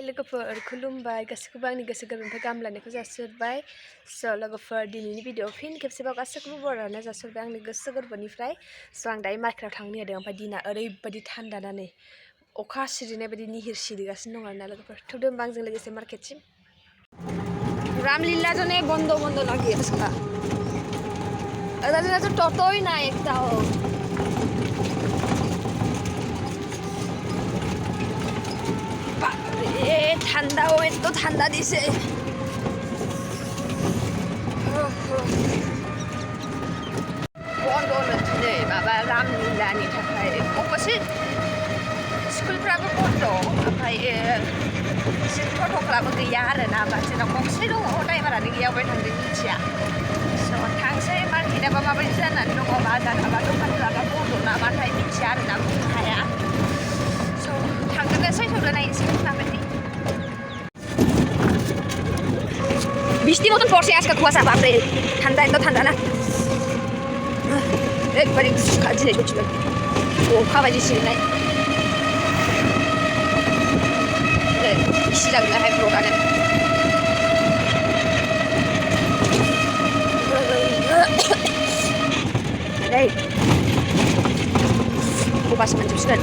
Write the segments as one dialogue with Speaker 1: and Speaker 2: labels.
Speaker 1: लोगोफोर खुलुमबाय गासैखौबो आंनि गोसो गोरबोनिफ्राय गाहाम लानायखौ जासिहरबाय स' लोगोफोर दिनैनि भिडिअ फिन खेबसेबाव गासैखौबो बरायना जासिहरबाय आंनि गोसो गोरबोनिफ्राय स' आं दायो मार्केटआव थांनो नागिरदों ओमफ्राय दिना ओरैबायदि थान्दा ना नै अखा सिरिनाय बायदि निहिर सिरिगासिनो दं आरोना लोगोफोर थौदो होमबा आंजों लोगोसे मार्केटसिम रामलीला जो बंद बंद लगी है उसका तो टोटो ही ना एक ঠান্ডা ও এত ঠান্ডা দিছে बन्द दिनै माबा रामलीलानि थाखाय अबसे स्कुलफ्राबो बन्द ओमफ्राय गथ'फ्राबो गैया आरोना जोंनाव गंसे दङ ड्राइभारानो गैया अबाय थांदों मिथिया स' थांसै मार्केटआबा माबायदि जानानै दङ बाजाराबा दखानफ्राबा बन्द नामाथाय मिथिया आरोना बुंनो हाया स' थांग्रोनोसै थौदो नायनोसै माबायदि বৃষ্টি মতন পড়ছে আজকে কুয়াশা বাপরে ঠান্ডা একদম ঠান্ডা না একবারে জিনিস করছিল ও খাওয়া দিচ্ছিল নাই বৃষ্টি লাগলে হয় প্রোগ্রামে এই kupas menjuskan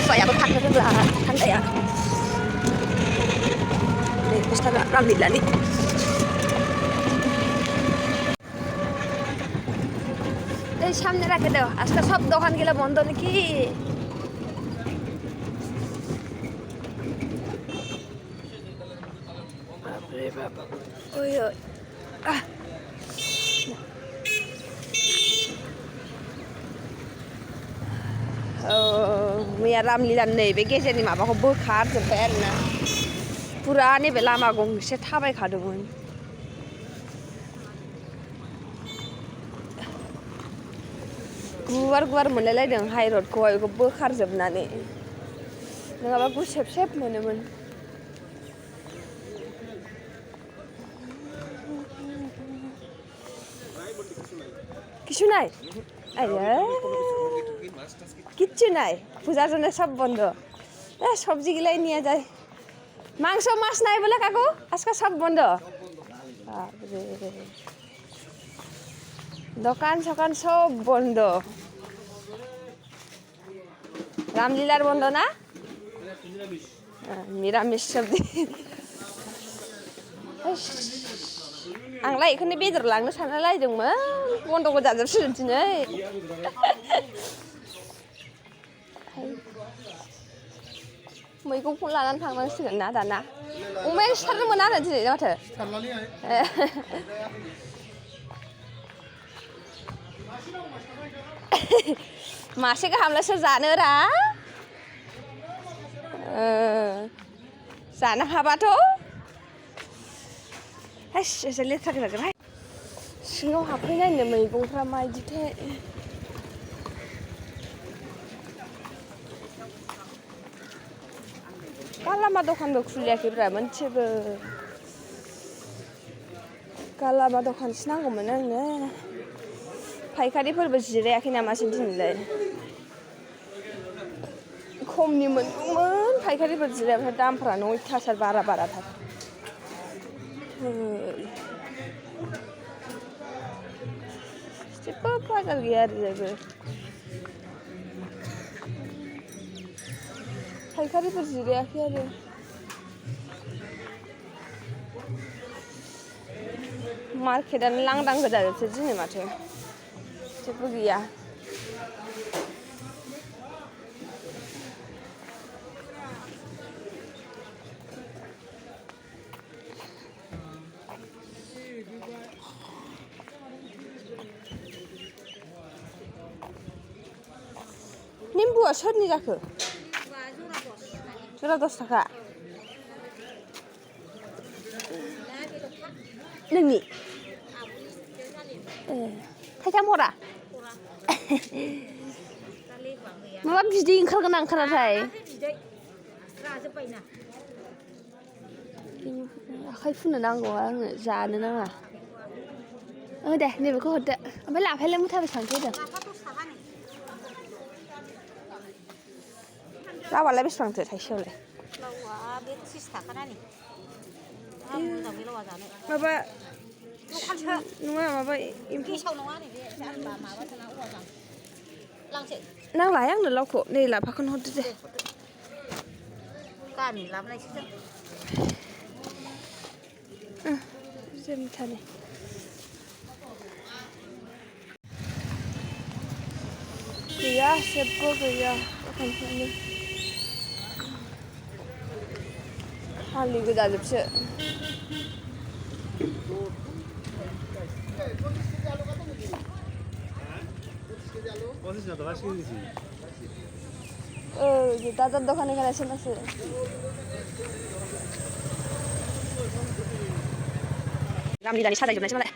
Speaker 1: saya berpakai sebelah kan saya ini pesta Ramlila nih এই সামনে রাখে দাও আজকে সব দোকান গেলে বন্ধ নাকি বাপরে বাবা ওই ওই मैया रामलीला नैबे गेजेरनि माबाखौ बोखारजोब्बाय आरोना पुरा नैबे लामा गंसे थाबायखादोंमोन गुवार गुवार मोनलायलायदों हाइरडखौहाय बेखौ बोखारजोबनानै नङाबा गुसेब सेब मोनोमोन কিছু নাই কিচ্ছু নাই পূজার জন্য সব বন্ধ সবজি গিলাই নিয়ে যায় মাংস মাছ নাই বলে কাকু আজকে সব বন্ধ দোকান সকান সব বন্ধ রামলীলার বন্ধ না নিরামিষ সবজি आंलाय बेखौनो बेदर लांनो सानना लायदोंमोन बन्द'खौ जाजोबसिगोन दिनै मैगंखौ लानानै थांनांसिगोन ना दाना अमाया सिथारदोंमोन आरो दिनै माथो मासे गाहामलाय सोर जानो रा जानो हाबाथ' एसे लेथ्रा जागोन सिङाव हाबफैनायनो मैगंफ्रा माबायदिथाय गालामा दखानबो खुलियाखैब्रा मोनसेबो गालामा दखानसो नांगौमोन आंनो फायखारिफोरबो जिरायाखै नामासो दिनैलाय खमनि मोनगौमोन फायखारिफोर जिरायाबाथाय दामफ्रानो अयथासार बाराथार जेबो बाजार गैया आरो जेबो फायखारिफोर जिरायाखै आरो मार्केटआनो लांदां गोजाजोबसो दिनै माथो जेबो गैया निम्बुआ सोरनि जाखो जरा 10 थाखा नोंनि थाइथाम हरा माबा बिदै ओंखारगोन ना ओंखाराथाय आखाइ फुनो नांगौ आंनो जानो नाङा दे नैबेखौ हरदो ओमफ्राय लाफायालाय मुथा बेसेबांथो होदों लावालाय बेसेबांथो थाइसेयावलाय
Speaker 2: लावा बे 30 थाखा नानि आं मोजां बे लावा जानो
Speaker 1: माबा
Speaker 2: दखानसो
Speaker 1: नङा माबा एम्फौ
Speaker 2: गेसाव नङा नै बे जानला माबासोना औवाजों लांसै
Speaker 1: नांलाहाय आंनो लावखौ नै लाफाखौनो हरदो दे
Speaker 2: गामि लाबोनायसो जों
Speaker 1: जोमथानि गैया जेबो गैया दखानफ्रानो खालि गोजाजोबसो দাদার দোকানে এখানে এসে আছে गामि दानि साजायजोबनायसै मालाय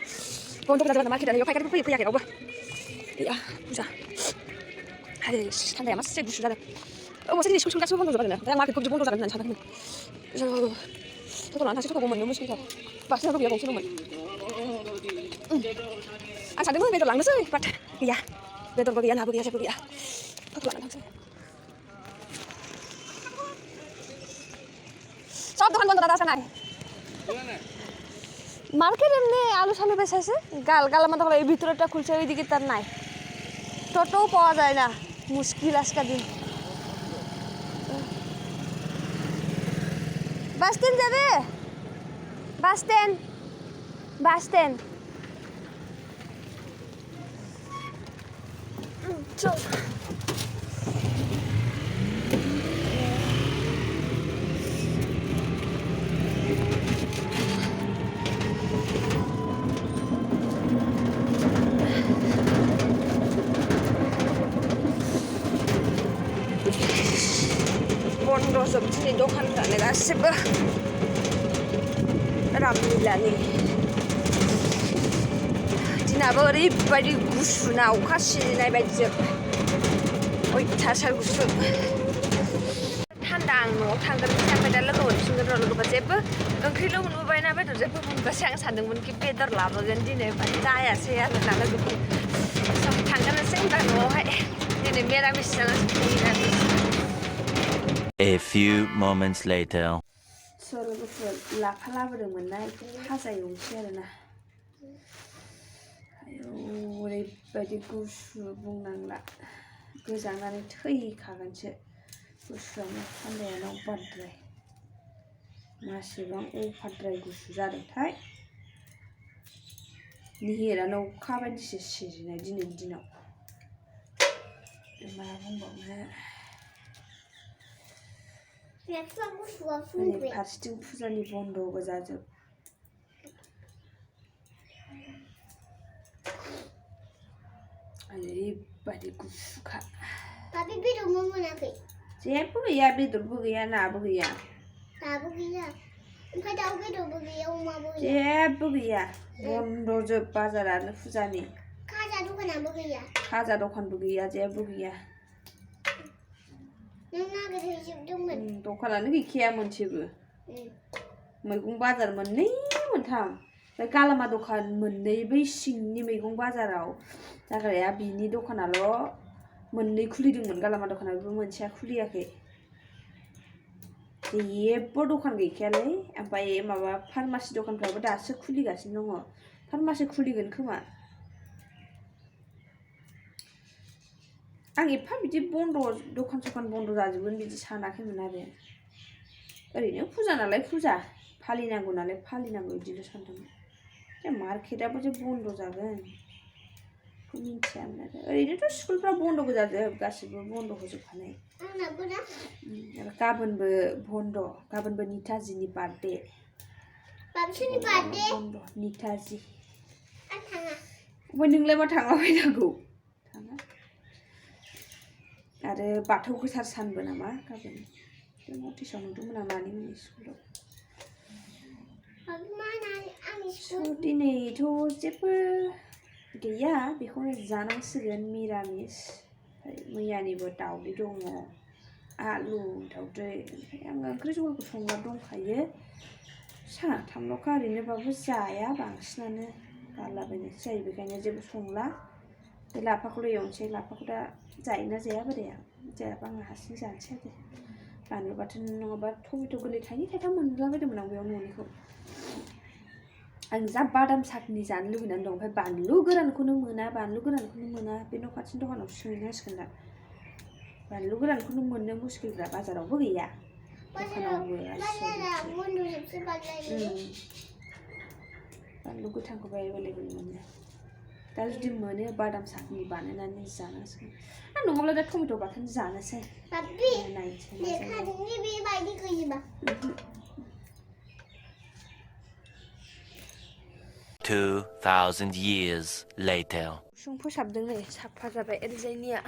Speaker 1: बन्द' गोजा जाबाय मार्केटआ फायखारिफोर फैयाखै रावबो गैया बुरजा आरो थान्दाया मासे गुसु जादों अबावसो दिनै स्कुल गासिबो बन्द' जाबाय ओमफ्राय आं मार्केटखौ बिदि बन्द' जागोन होननानै सानाखैमोन टट' लानानै थांसै टट'खौ मोननो मुस्किलथार बासनाबो गैया गंसे दंमोन आं सानदोंमोन बेदर लांनोसै बाट गैया बेदरबो गैया नाबो गैया जेबो गैया टट' लानानै थांसै सब দোকান বন্ধ দাদা আছে নাই মার্কেট এমনি আলু সালু বেচাইছে গালামা দোকান এই ভিতরটা খুলছে ওইদিকে তার নাই টোটোও পাওয়া যায় না মুশকিল আজকাল দিন বাস স্ট্যান্ড যাবে বাস স্ট্যান্ড চল बन्द' जोबथिनि दखानफ्रानो गासिबो रामलिलानि दिनाबो ओरैबायदि गुसुना अखा सिरिनाय बायदिजोब अयथासार गुसु थान्दा आं न'आव थांगोन ओमफ्राय दा लोगो मोनफिनगोन र' लोगोबा जेबो ओंख्रिल' मोनबोबायना बेदर जेबो मोनबासो आं सानदोंमोन कि बेदर लाबोगोन दिनै ओमफ्राय जायासै आरोना लोगोफोर थांगोनसै होनबा न'आवहाय दिनै मिरामिस जानांसिगोन मिरामिस
Speaker 3: A few moments later.
Speaker 1: लोगोफोर लाफा लाबोदोंमोन ना बेखौ भाजा एवनोसै आरोना आयौ ओरैबायदि गुसु बुंनांला गोजांनानै थैखागोनसो गुसुआनो थान्दायानो अभारद्राय मासेबां अभारद्राय गुसु जादोंथाय निहिरानो अखा बायदिसो सिरिनाय दिनैनि दिनाव मा बुंबावनो फारसेथिं फुजानि बन्द' गोजाजोब ओरैबायदि गुसुखा
Speaker 2: बेदरबो मोनाखै
Speaker 1: जेबो गैया बेदरबो गैया नाबो गैया
Speaker 2: ओमफ्राय दाउ बेदरबो गैया अमाबो गैया
Speaker 1: जेबो गैया बन्द' जोब बाजारानो फुजानि
Speaker 2: खाजा दखानाबो गैया
Speaker 1: खाजा दखानबो गैया जेबो गैया
Speaker 2: नों नागिरहैजोबदोंमोन
Speaker 1: दखानानो गैखाया मोनसेबो मैगं बाजार मोननै मोनथाम ओमफ्राय गालामा दखान मोननै बै सिंनि मैगं बाजाराव जाग्राया बिनि दखानाल' मोननै खुलिदोंमोन गालामा दखानाबो मोनसेया खुलियाखै जेबो दखान गैखायालै ओमफ्राय माबा फार्मासि दखानफ्राबो दासो खुलिगासिनो दङ फार्मासि खुलिगोन खोमा आं एफा बिदि बन्द' दखान सखान बन्द' जाजोबगोन बिदि सानाखैमोन आरो ओरैनो फुजा नालाय फुजा फालिनांगौ नालाय फालिनांगौ बिदिल' सानदोंमोन जे मार्केटआबो जे बन्द' जागोन बेखौ मिन्थियामोन आरो ओरैनोथ' स्कुलफ्रा बन्द' गोजाजोब गासिबो बन्द' होजोबखानाय आरो गाबोनबो बन्द' गाबोनबो निताजिनि बार्थडे बन्द' निताजि ओमफ्राय नोंलाय मा थांलाबायनांगौ थाङा आरो बाथौ गोथार सानबो नामा गाबोन नटिसआव नुदोंमोन आं नानिमोननि स्कुलाव दिनैथ' जेबो गैया बेखौनो जानांसिगोन मिरामिस मैयानिबो दावदै दङ आलु दावदै ओमफ्राय आङो ओंख्रि जहलखौ संना दंखायो साथामल'खा ओरैनोबाबो जाया बांसिनानो गारलाबायनायसो जायो बेखायनो जेबो संला बे लाफाखौल' एवनोसै लाफाखौ दा जायोना जाया बोराया जायाबा आं हारसिं जानोसै आरो बानलु बाथोन नङाबा टमेट' गोरलै थाइनै थाइथाम मोनलाबायदोंमोन आं बेयाव न'निखौ आं जा बादाम साटनि जानो लुबैनानै दं ओमफ्राय बानलु गोरानखौनो मोना बे न' खाथिनि दखानाव सोंहैनांसिगोन दा बानलु गोरानखौनो मोननो मुस्किलब्रा बाजारावबो गैया दखानावबो बानलु गोथांखौबो एभेलेबेल मोनो दा जुदि मोनो बादाम साटनि बानायनानै जानांसिगोन आं नङाब्ला दा टमेट' बाथोन जानोसै नायनोसै मा जायो
Speaker 3: 2,000 years later.
Speaker 1: उसुं फोसाबदों नै साफा जाबाय ओरैजायनिया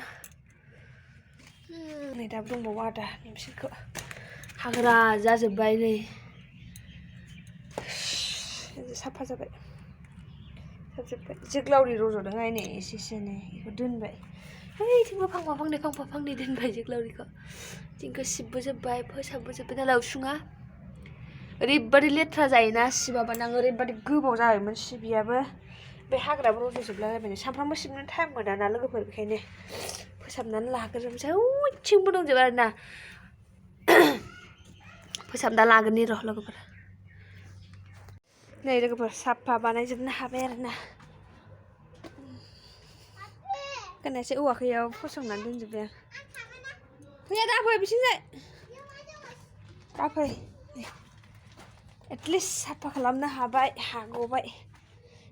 Speaker 1: नै दाबो दंबावो आदा बिसोरखौ हाग्रा जाजोब्बाय नै साफा जाबाय जोग्लावरि रज'दोंहाय नै एसे नै बेखौ दोनबाय ओइथिंबो फांफा फांनै दोनबाय जोग्लावरिखौ दिंखौ सिबबोजोब्बाय फोसाबबोजोब्बाय नालाय उसुङा ओरैबादि लेथ्रा जायोना सिबाबा आं ओरैबादि गोबाव जाबायमोन सिबियाबो बे हाग्राबो रज'जोबलाबायनो सानफ्रामबो सिबनो टाइम मोनाना लोगोफोर बेखायनो फोसाबनानै लाग्रोजोबनोसै उइथिंबो दंजोबो आरोना फोसाबना लागोरनि र' लोगोफोर नै लोगोफोर साफा बानायजोबनो हाबाय आरोना खोनायासै औवाखौ इयाव फसंनानै दोनजोब्बाय आं फैया दा फै बिथिंजाय दा फै एटलिस्ट साफा खालामनो हाबाय हाग'बाय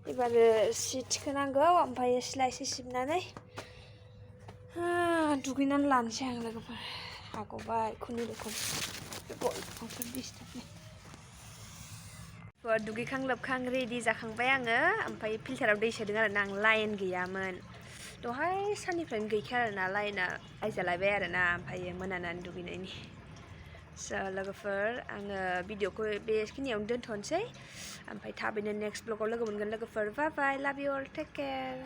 Speaker 1: एबारो सि थिखोनांगौ ओमफ्राय सिला एसे सिबनानै दुगैनानै लानोसै आं लोगोफोर हाग'बाय खुनुरुखुम दुगैखां लोबखां रेडि जाखांबाय आङो ओमफ्राय फिल्टाराव दै सोदों आरोना आं लाइन गैयामोन दहाय साननिफ्रायनो गैखाया आरोना लाइना आइजालायबाय आरोना ओमफ्राय मोनानानै दुगैनायनि लोगोफोर आङो भिडिअखौ बेखिनियावनो दोनथ'नोसै ओमफ्राय थाबैनो नेक्स्ट ब्लगाव लोगो मोनगोन लोगोफोर बाय बाय लाभ इउ अल टेक केयार